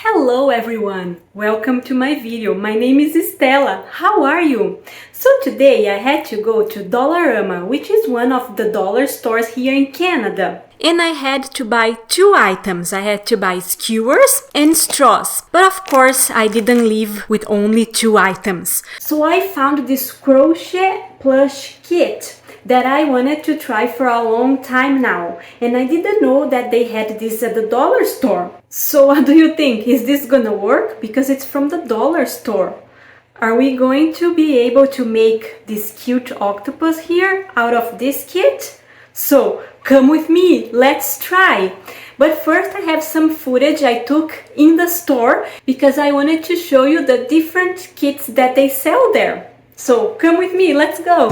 Hello everyone! Welcome to my video. My name is Estela. How are you? So today I had to go to Dollarama, which is one of the dollar stores here in Canada. And I had to buy two items. I had to buy skewers and straws. But of course I didn't leave with only two items. So I found this crochet plush kit that I wanted to try for a long time now, and I didn't know that they had this at the dollar store. So what do you think? Is this gonna work? Because it's from the dollar store. Are we going to be able to make this cute octopus here out of this kit? So come with me, let's try! But first I have some footage I took in the store because I wanted to show you the different kits that they sell there. So come with me, let's go!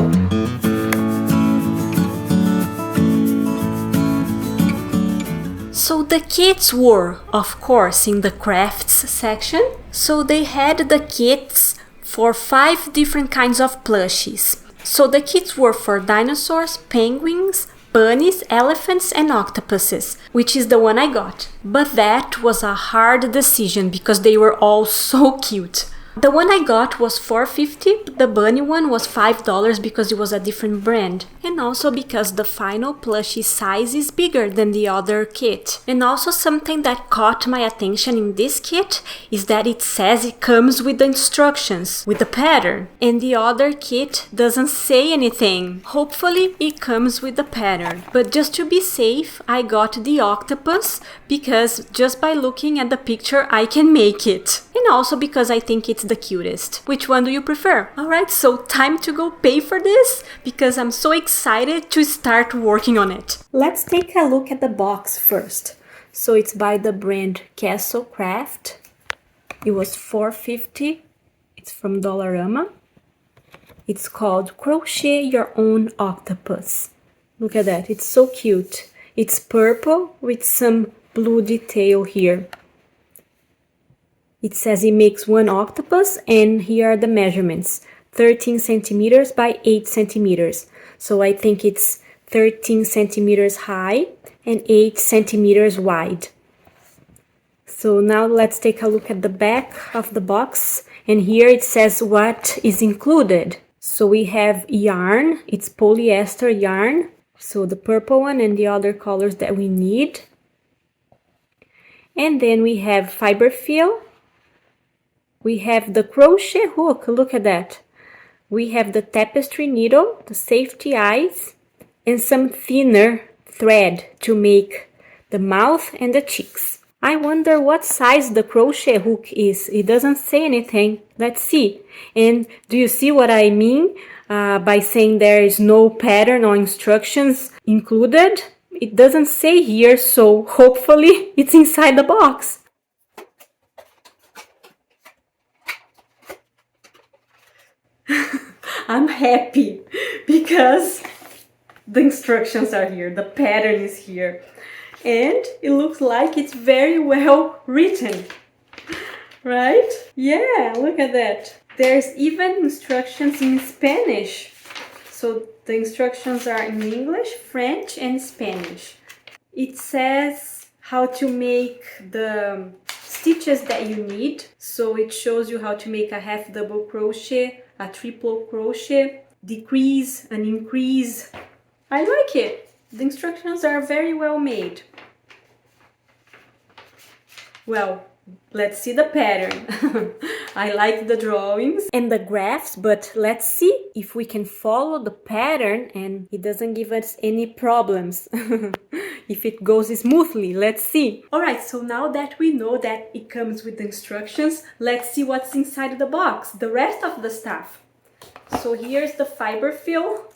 So the kits were, of course, in the crafts section. So they had the kits for 5 different kinds of plushies. So the kits were for dinosaurs, penguins, bunnies, elephants and octopuses, which is the one I got. But that was a hard decision because they were all so cute. The one I got was $4.50, the bunny one was $5 because it was a different brand, and also because the final plushie size is bigger than the other kit. And also something that caught my attention in this kit is that it says it comes with the instructions, with the pattern, and the other kit doesn't say anything. Hopefully it comes with the pattern, but just to be safe I got the octopus because just by looking at the picture I can make it. And also because I think it's the cutest. Which one do you prefer? Alright, so time to go pay for this because I'm so excited to start working on it. Let's take a look at the box first. So it's by the brand Castle Craft. It was $4.50. It's from Dollarama. It's called Crochet Your Own Octopus. Look at that, it's so cute. It's purple with some blue detail here. It says it makes one octopus, and here are the measurements. 13 centimeters by 8 centimeters. So I think it's 13 centimeters high and 8 centimeters wide. So now let's take a look at the back of the box. And here it says what is included. So we have yarn. It's polyester yarn. So the purple one and the other colors that we need. And then we have fiber fill. We have the crochet hook, look at that. We have the tapestry needle, the safety eyes, and some thinner thread to make the mouth and the cheeks. I wonder what size the crochet hook is. It doesn't say anything. Let's see. And do you see what I mean by saying there is no pattern or instructions included? It doesn't say here, so hopefully it's inside the box. I'm happy because the instructions are here, the pattern is here, and it looks like it's very well written, right? Yeah, look at that. There's even instructions in Spanish. So the instructions are in English, French and Spanish. It says how to make the stitches that you need. So it shows you how to make a half double crochet, a triple crochet, decrease, an increase. I like it. The instructions are very well made. Well, let's see the pattern. I like the drawings and the graphs, but let's see if we can follow the pattern and it doesn't give us any problems. If it goes smoothly, let's see. Alright, so now that we know that it comes with the instructions, let's see what's inside the box, the rest of the stuff. So here's the fiber fill.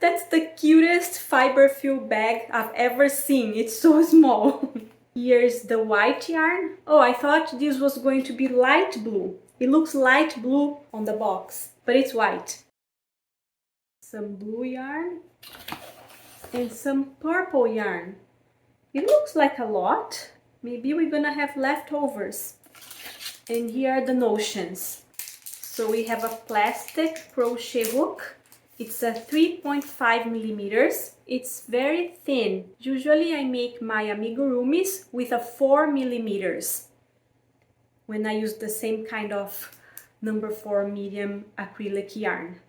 That's the cutest fiber fill bag I've ever seen. It's so small. Here's the white yarn. Oh, I thought this was going to be light blue. It looks light blue on the box, but it's white. Some blue yarn and some purple yarn. It looks like a lot. Maybe we're gonna have leftovers. And here are the notions. So we have a plastic crochet hook. It's a 3.5 millimeters. It's very thin. Usually I make my amigurumis with a 4 millimeters. when I use the same kind of number 4 medium acrylic yarn.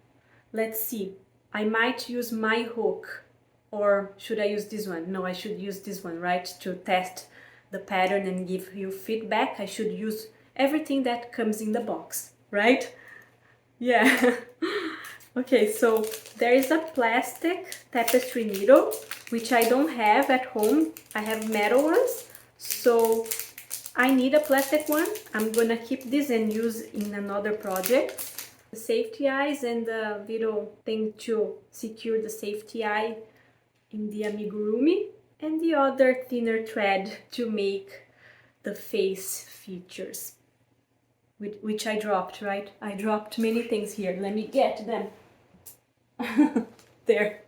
Let's see, I might use my hook, or should I use this one? No, I should use this one, right? To test the pattern and give you feedback, I should use everything that comes in the box, right? Yeah. Okay, so there is a plastic tapestry needle, which I don't have at home. I have metal ones, so I need a plastic one. I'm gonna keep this and use in another project. The safety eyes and the little thing to secure the safety eye in the amigurumi, and the other thinner thread to make the face features, which I dropped, right? I dropped many things here. Let me get them. There.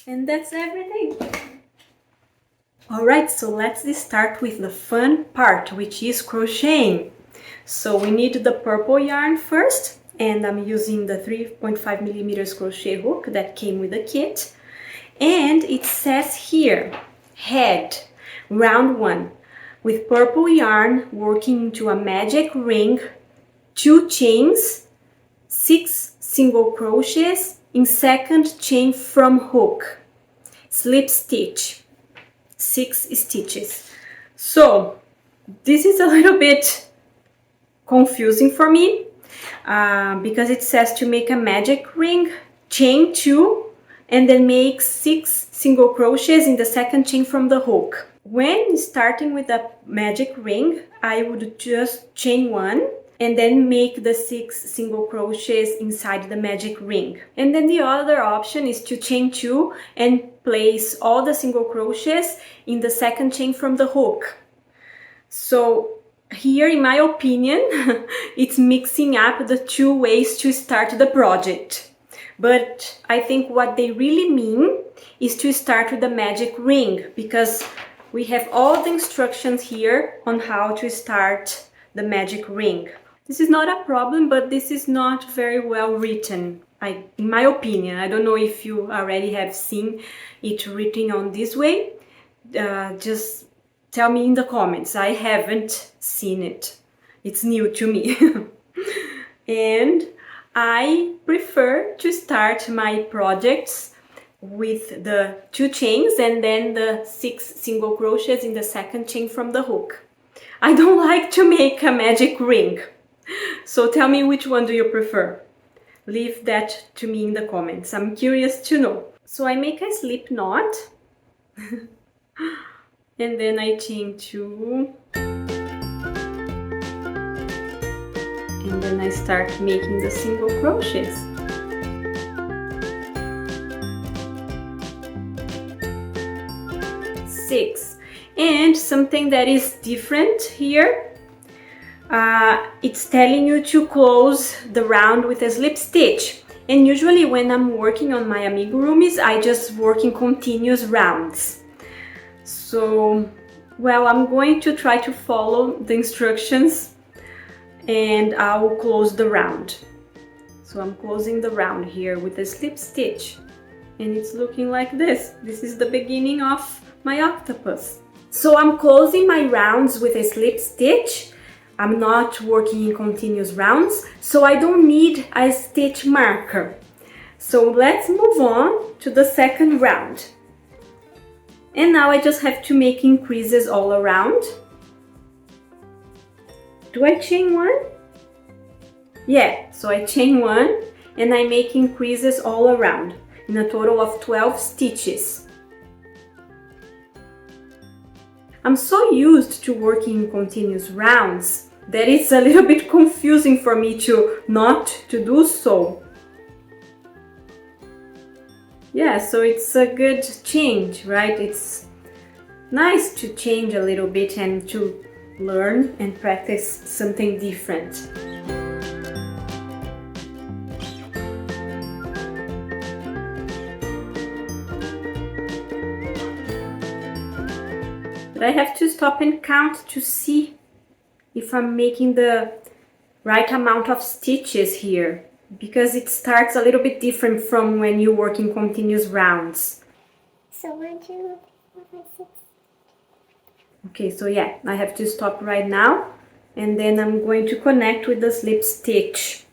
And that's everything. Alright, so let's start with the fun part, which is crocheting. So we need the purple yarn first, and I'm using the 3.5 millimeters crochet hook that came with the kit. And it says here, head, round 1, with purple yarn working into a magic ring, 2 chains, 6 single crochets in second chain from hook, slip stitch, 6 stitches. So this is a little bit confusing for me because it says to make a magic ring, chain 2, and then make 6 single crochets in the second chain from the hook. When starting with a magic ring, I would just chain 1 and then make the 6 single crochets inside the magic ring. And then the other option is to chain 2 and place all the single crochets in the second chain from the hook. So here, in my opinion, it's mixing up the 2 ways to start the project. But I think what they really mean is to start with the magic ring, because we have all the instructions here on how to start the magic ring. This is not a problem, but this is not very well written, in my opinion. I don't know if you already have seen it written on this way. Just tell me in the comments. I haven't seen it. It's new to me. And I prefer to start my projects with the 2 chains and then the 6 single crochets in the second chain from the hook. I don't like to make a magic ring. So tell me, which one do you prefer? Leave that to me in the comments. I'm curious to know. So I make a slip knot and then I chain 2 and then I start making the single crochets. Six. And something that is different here, it's telling you to close the round with a slip stitch. And usually when I'm working on my amigurumis, I just work in continuous rounds. So, well, I'm going to try to follow the instructions and I will close the round. So I'm closing the round here with a slip stitch, and it's looking like this. This is the beginning of my octopus. So I'm closing my rounds with a slip stitch. I'm not working in continuous rounds, so I don't need a stitch marker. So let's move on to the second round. And now I just have to make increases all around. Do I chain 1? Yeah, so I chain 1 and I make increases all around in a total of 12 stitches. I'm so used to working in continuous rounds that it's a little bit confusing for me to not to do so. Yeah, so it's a good change, right? It's nice to change a little bit and to learn and practice something different. But I have to stop and count to see if I'm making the right amount of stitches here, because it starts a little bit different from when you work in continuous rounds. So 1, 2, 3, 4, 5, 6. Okay, so yeah, I have to stop right now, and then I'm going to connect with the slip stitch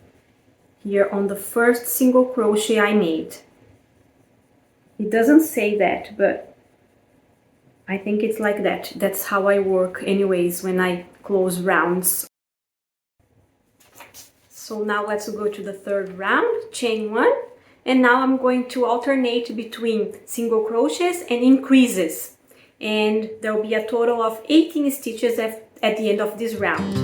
here on the first single crochet I made. It doesn't say that, but I think it's like that. That's how I work anyways when I close rounds. So now let's go to the third round, chain 1, and now I'm going to alternate between single crochets and increases, and there will be a total of 18 stitches at the end of this round.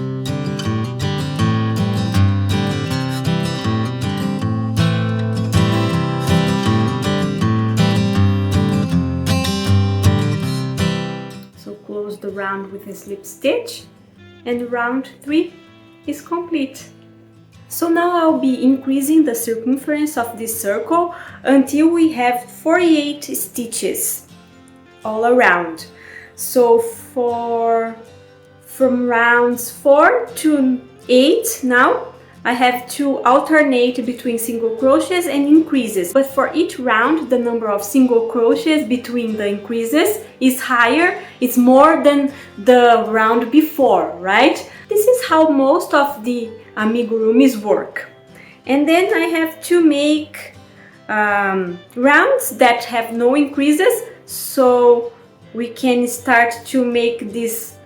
So close the round with a slip stitch, and round 3 is complete. So now I'll be increasing the circumference of this circle until we have 48 stitches all around. So from rounds 4 to 8 now, I have to alternate between single crochets and increases. But for each round, the number of single crochets between the increases is higher. It's more than the round before, right? This is how most of the amigurumis work. And then I have to make rounds that have no increases, so we can start to make this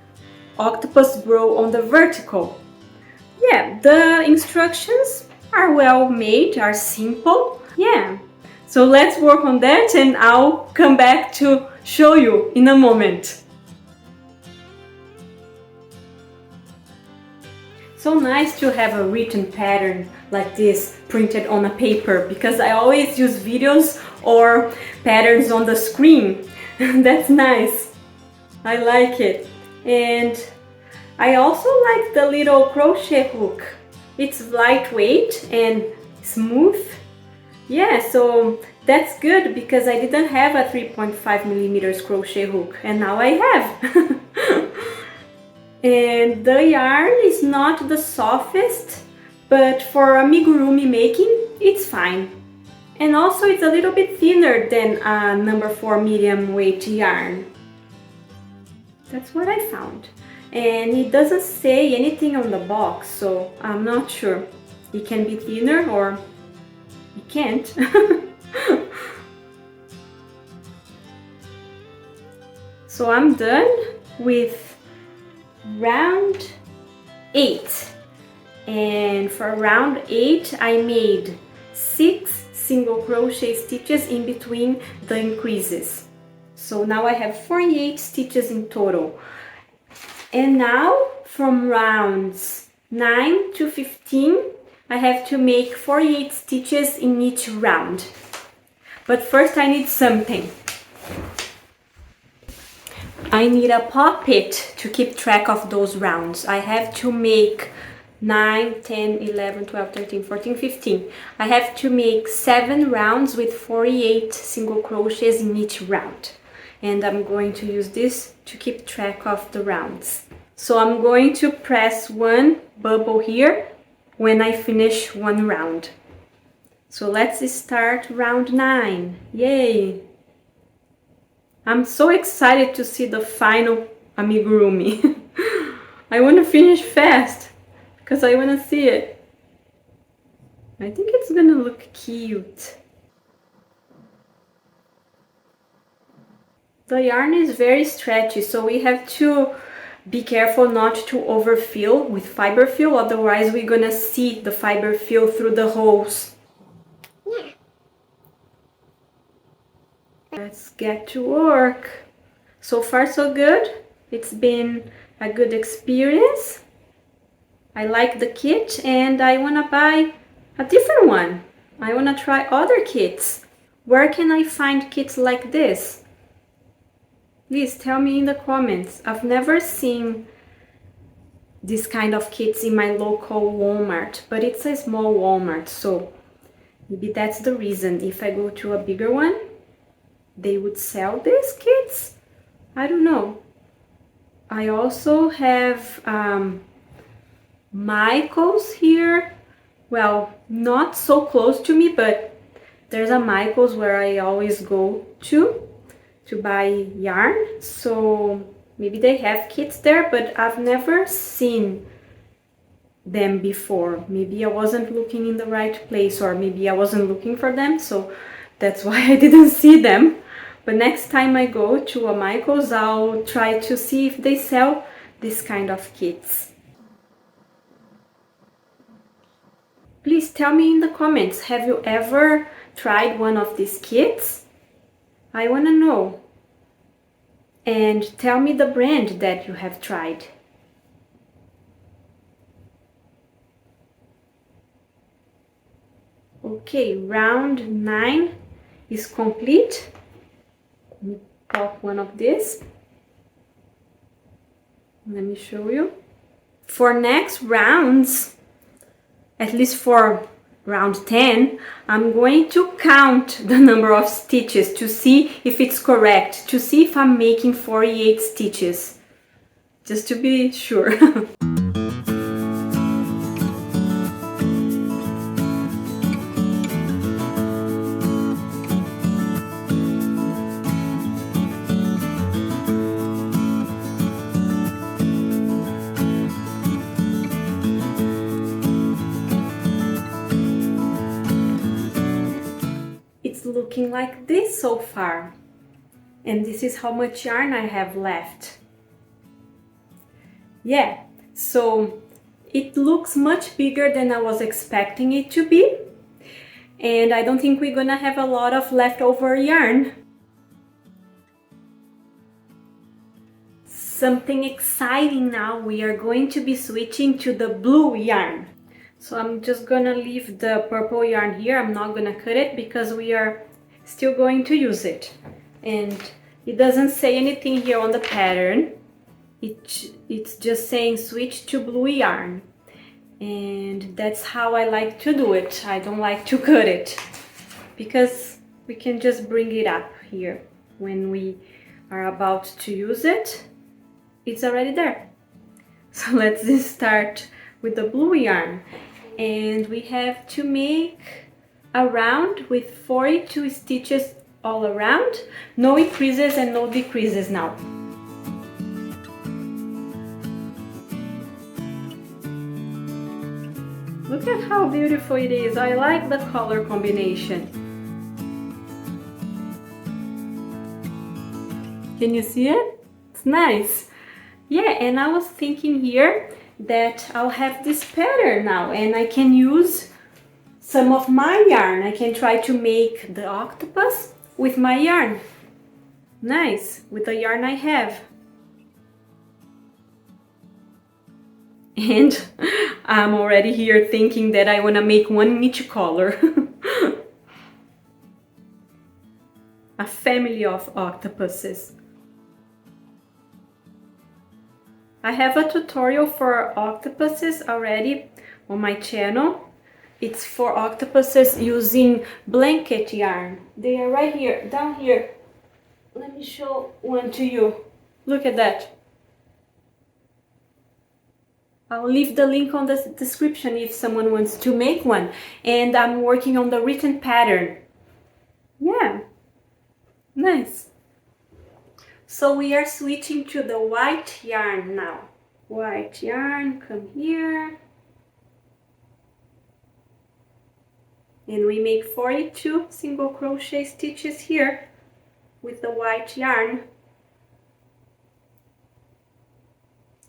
octopus grow on the vertical. Yeah, the instructions are well made, are simple. Yeah, so let's work on that, and I'll come back to show you in a moment. So nice to have a written pattern like this printed on a paper, because I always use videos or patterns on the screen. That's nice. I like it. And I also like the little crochet hook. It's lightweight and smooth. Yeah, so that's good because I didn't have a 3.5 millimeters crochet hook, and now I have. And the yarn is not the softest, but for amigurumi making, it's fine. And also it's a little bit thinner than a number 4 medium weight yarn. That's what I found. And it doesn't say anything on the box, so I'm not sure. It can be thinner or it can't. So I'm done with round 8, and for round 8 I made 6 single crochet stitches in between the increases. So now I have 48 stitches in total. And now from rounds 9 to 15 I have to make 48 stitches in each round. But first I need something. I need a poppet to keep track of those rounds. I have to make 9, 10, 11, 12, 13, 14, 15. I have to make 7 rounds with 48 single crochets in each round. And I'm going to use this to keep track of the rounds. So I'm going to press one bubble here when I finish one round. So let's start round 9. Yay! I'm so excited to see the final amigurumi. I want to finish fast because I want to see it. I think it's gonna look cute. The yarn is very stretchy, so we have to be careful not to overfill with fiber fill, otherwise we're gonna see the fiber fill through the holes. Yeah. Let's get to work. So far so good. It's been a good experience. I like the kit and I wanna buy a different one. I wanna try other kits. Where can I find kits like this? Please tell me in the comments. I've never seen this kind of kits in my local Walmart, but it's a small Walmart, so maybe that's the reason. If I go to a bigger one, they would sell these kits? I don't know. I also have Michael's here. Well, not so close to me, but there's a Michael's where I always go to buy yarn. So Maybe they have kits there, but I've never seen them before. Maybe I wasn't looking in the right place, or maybe I wasn't looking for them, so that's why I didn't see them. But next time I go to a Michael's, I'll try to see if they sell this kind of kits. Please tell me in the comments, have you ever tried one of these kits? I want to know. And tell me the brand that you have tried. Okay, round 9 is complete. Let me pop one of these. Let me show you. For next rounds, at least for round 10, I'm going to count the number of stitches to see if it's correct, to see if I'm making 48 stitches, just to be sure. It's looking like this so far, and this is how much yarn I have left. Yeah, so it looks much bigger than I was expecting it to be, and I don't think we're gonna have a lot of leftover yarn. Something exciting now, we are going to be switching to the blue yarn. So I'm just gonna leave the purple yarn here. I'm not gonna cut it because we are still going to use it. And it doesn't say anything here on the pattern. It's just saying switch to blue yarn. And that's how I like to do it. I don't like to cut it because we can just bring it up here. When we are about to use it, it's already there. So let's just start with the blue yarn, and we have to make a round with 42 stitches all around, no increases and no decreases now. Look at how beautiful it is. I like the color combination. Can you see it? It's nice. Yeah, and I was thinking here that I'll have this pattern now, and I can use some of my yarn. I can try to make the octopus with my yarn. Nice, with the yarn I have. And I'm already here thinking that I want to make one in each color. A family of octopuses. I have a tutorial for octopuses already on my channel. It's for octopuses using blanket yarn. They are right here, down here. Let me show one to you. Look at that. I'll leave the link on the description if someone wants to make one. And I'm working on the written pattern. Yeah, nice. So we are switching to the white yarn now. White yarn, come here. And we make 42 single crochet stitches here with the white yarn.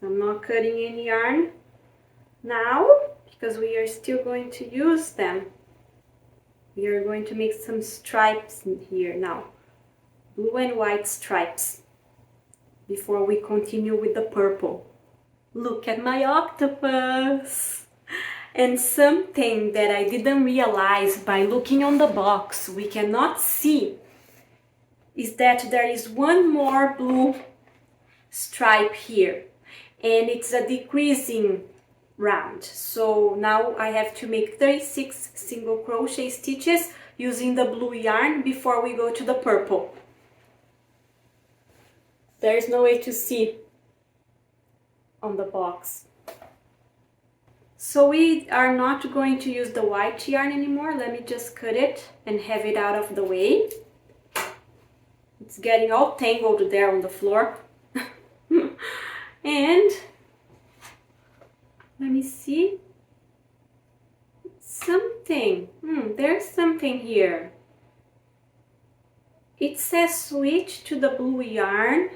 I'm not cutting any yarn now because we are still going to use them. We are going to make some stripes in here now. Blue and white stripes before we continue with the purple. Look at my octopus! And something that I didn't realize by looking on the box, we cannot see, is that there is one more blue stripe here, and it's a decreasing round. So now I have to make 36 single crochet stitches using the blue yarn before we go to the purple. There is no way to see on the box. So we are not going to use the white yarn anymore. Let me just cut it and have it out of the way. It's getting all tangled there on the floor. something here. It says switch to the blue yarn,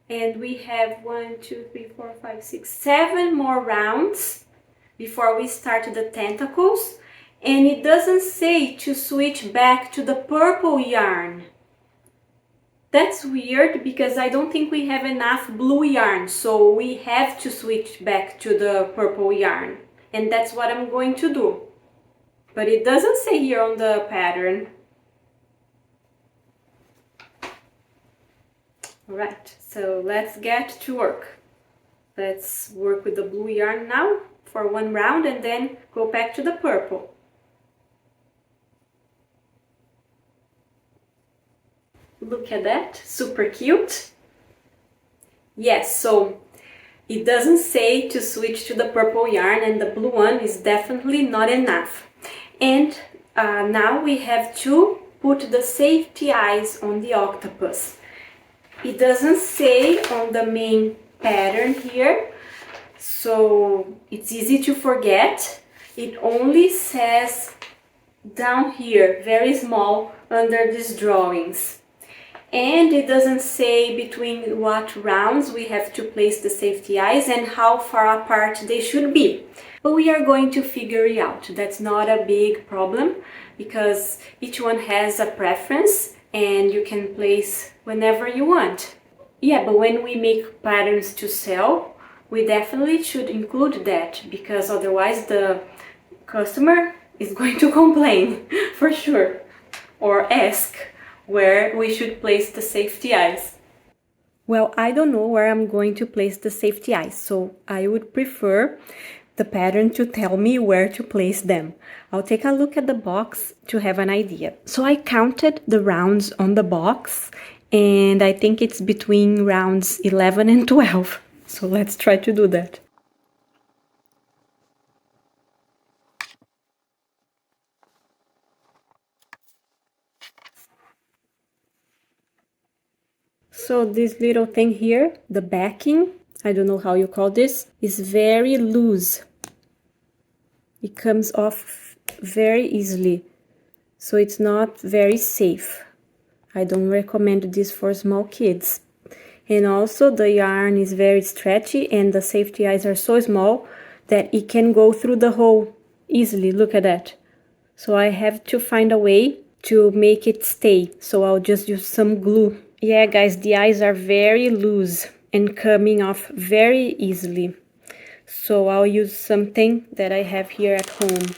and we have 1, 2, 3, 4, 5, 6, 7 more rounds before we start the tentacles, and it doesn't say to switch back to the purple yarn. That's weird because I don't think we have enough blue yarn, so we have to switch back to the purple yarn, and that's what I'm going to do. But it doesn't say here on the pattern. Alright, so let's get to work. Let's work with the blue yarn now for one round and then go back to the purple. Look at that, super cute. Yes, so it doesn't say to switch to the purple yarn, and the blue one is definitely not enough. And now we have to put the safety eyes on the octopus. It doesn't say on the main pattern here, so it's easy to forget. It only says down here, very small, under these drawings. And it doesn't say between what rounds we have to place the safety eyes and how far apart they should be. But we are going to figure it out. That's not a big problem because each one has a preference and you can place whenever you want. Yeah, but when we make patterns to sell, we definitely should include that because otherwise the customer is going to complain for sure, or ask where we should place the safety eyes. Well, I don't know where I'm going to place the safety eyes, so I would prefer the pattern to tell me where to place them. I'll take a look at the box to have an idea. So I counted the rounds on the box, and I think it's between rounds 11 and 12. So let's try to do that. So this little thing here, the backing, I don't know how you call this, is very loose. It comes off very easily, so it's not very safe. I don't recommend this for small kids. And also the yarn is very stretchy and the safety eyes are so small that it can go through the hole easily. Look at that. So I have to find a way to make it stay. So I'll just use some glue. Yeah, guys, the eyes are very loose and coming off very easily. So I'll use something that I have here at home.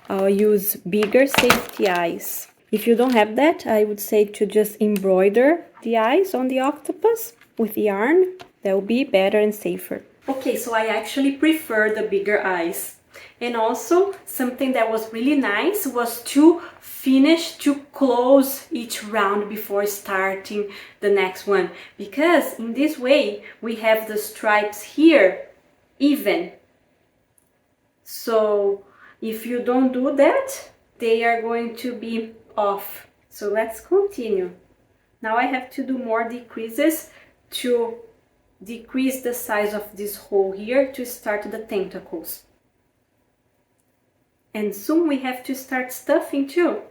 I'll use bigger safety eyes. If you don't have that, I would say to just embroider the eyes on the octopus with yarn. That will be better and safer. Okay, so I actually prefer the bigger eyes. And also, something that was really nice was to close each round before starting the next one. Because in this way, we have the stripes here even. So if you don't do that, they are going to be off. So let's continue. Now I have to do more decreases to decrease the size of this hole here to start the tentacles. And soon we have to start stuffing too.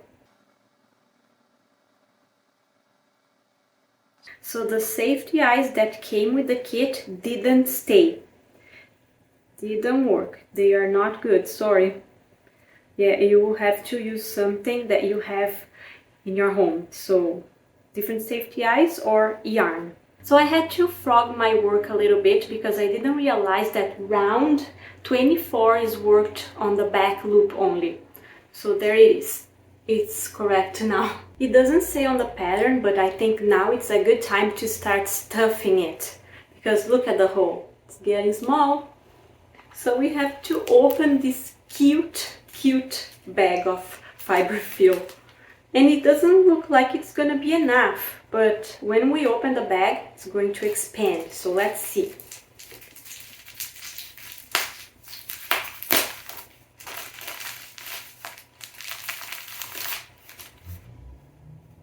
So the safety eyes that came with the kit didn't stay. Didn't work. They are not good, sorry. Yeah, you will have to use something that you have in your home. So different safety eyes or yarn. So I had to frog my work a little bit because I didn't realize that round 24 is worked on the back loop only. So there it is. It's correct now. It doesn't say on the pattern, but I think now it's a good time to start stuffing it. Because look at the hole. It's getting small. So we have to open this cute bag of fiberfill. And it doesn't look like it's gonna be enough, but when we open the bag, it's going to expand. So let's see.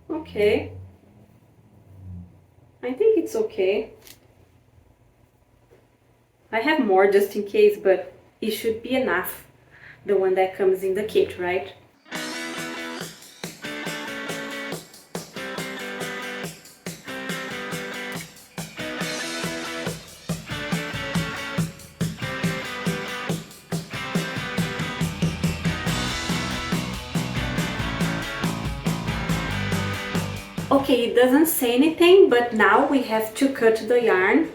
Okay. I think it's okay. I have more just in case, but it should be enough. The one that comes in the kit, right? Okay, it doesn't say anything, but now we have to cut the yarn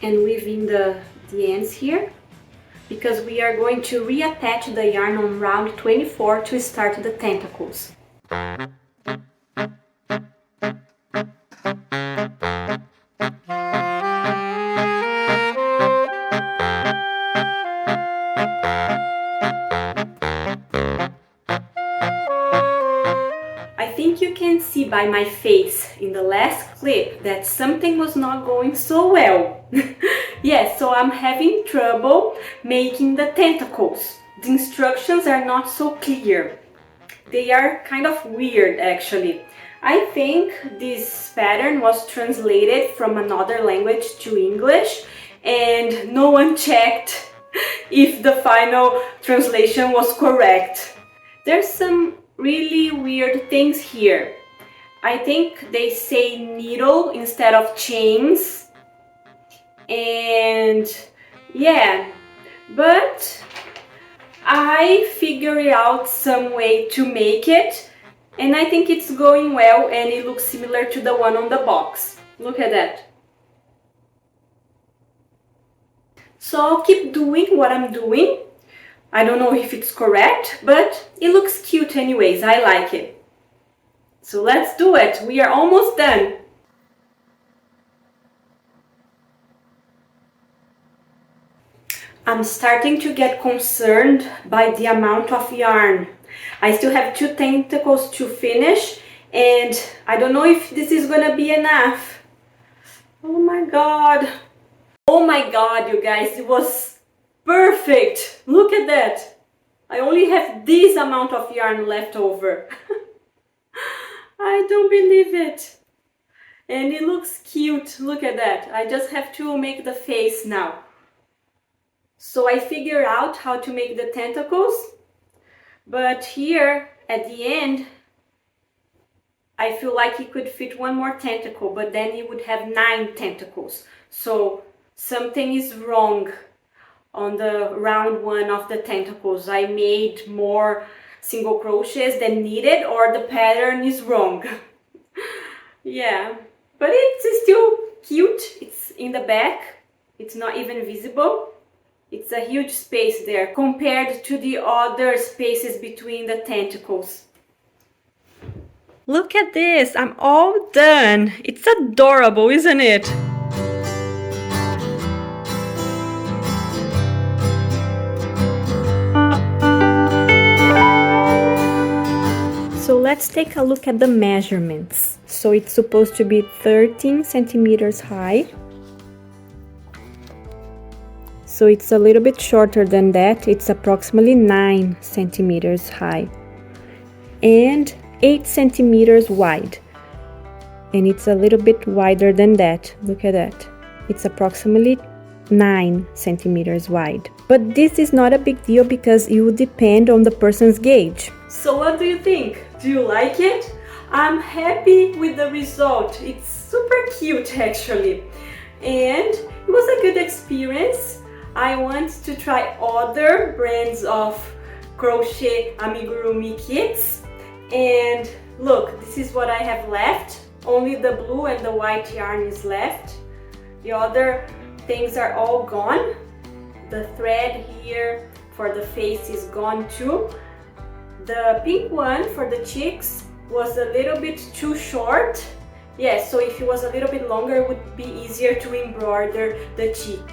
and weave in the ends here, because we are going to reattach the yarn on round 24 to start the tentacles. I think you can see by my face in the last clip that something was not going so well. Yes, so I'm having trouble making the tentacles. The instructions are not so clear. They are kind of weird actually. I think this pattern was translated from another language to English and no one checked if the final translation was correct. There's some really weird things here. I think they say needle instead of chains. And yeah, but I figured out some way to make it, and I think it's going well, and it looks similar to the one on the box. Look at that. So I'll keep doing what I'm doing. I don't know if it's correct, but it looks cute anyways. I like it. So let's do it. We are almost done. I'm starting to get concerned by the amount of yarn. I still have 2 tentacles to finish, and I don't know if this is gonna be enough. Oh my god. Oh my god, you guys, it was perfect. Look at that. I only have this amount of yarn left over. I don't believe it. And it looks cute. Look at that. I just have to make the face now. So I figured out how to make the tentacles, but here at the end I feel like it could fit one more tentacle, but then it would have 9 tentacles. So something is wrong on the round 1 of the tentacles. I made more single crochets than needed, or the pattern is wrong. Yeah, but it's still cute. It's in the back, it's not even visible. It's a huge space there compared to the other spaces between the tentacles. Look at this, I'm all done. It's adorable, isn't it? So let's take a look at the measurements. So it's supposed to be 13 centimeters high. So it's a little bit shorter than that. It's approximately 9 centimeters high and 8 centimeters wide. And it's a little bit wider than that. Look at that. It's approximately 9 centimeters wide. But this is not a big deal because it will depend on the person's gauge. So what do you think? Do you like it? I'm happy with the result. It's super cute actually. And it was a good experience. I want to try other brands of Crochet Amigurumi kits. And look, this is what I have left. Only the blue and the white yarn is left. The other things are all gone. The thread here for the face is gone too. The pink one for the cheeks was a little bit too short. Yes, so if it was a little bit longer, it would be easier to embroider the cheeks.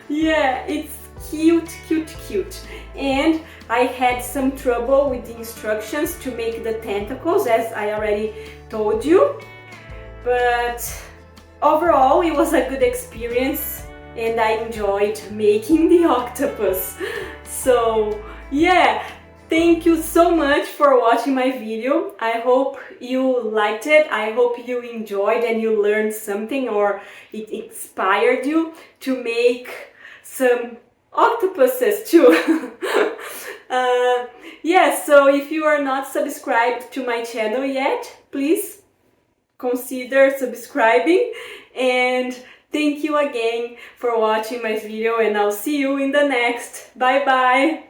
Yeah, it's cute, cute, cute. And I had some trouble with the instructions to make the tentacles, as I already told you. But overall, it was a good experience and I enjoyed making the octopus. So yeah, thank you so much for watching my video. I hope you liked it. I hope you enjoyed and you learned something, or it inspired you to make some octopuses too. Yeah, so if you are not subscribed to my channel yet, please consider subscribing, and thank you again for watching my video, and I'll see you in the next. Bye bye.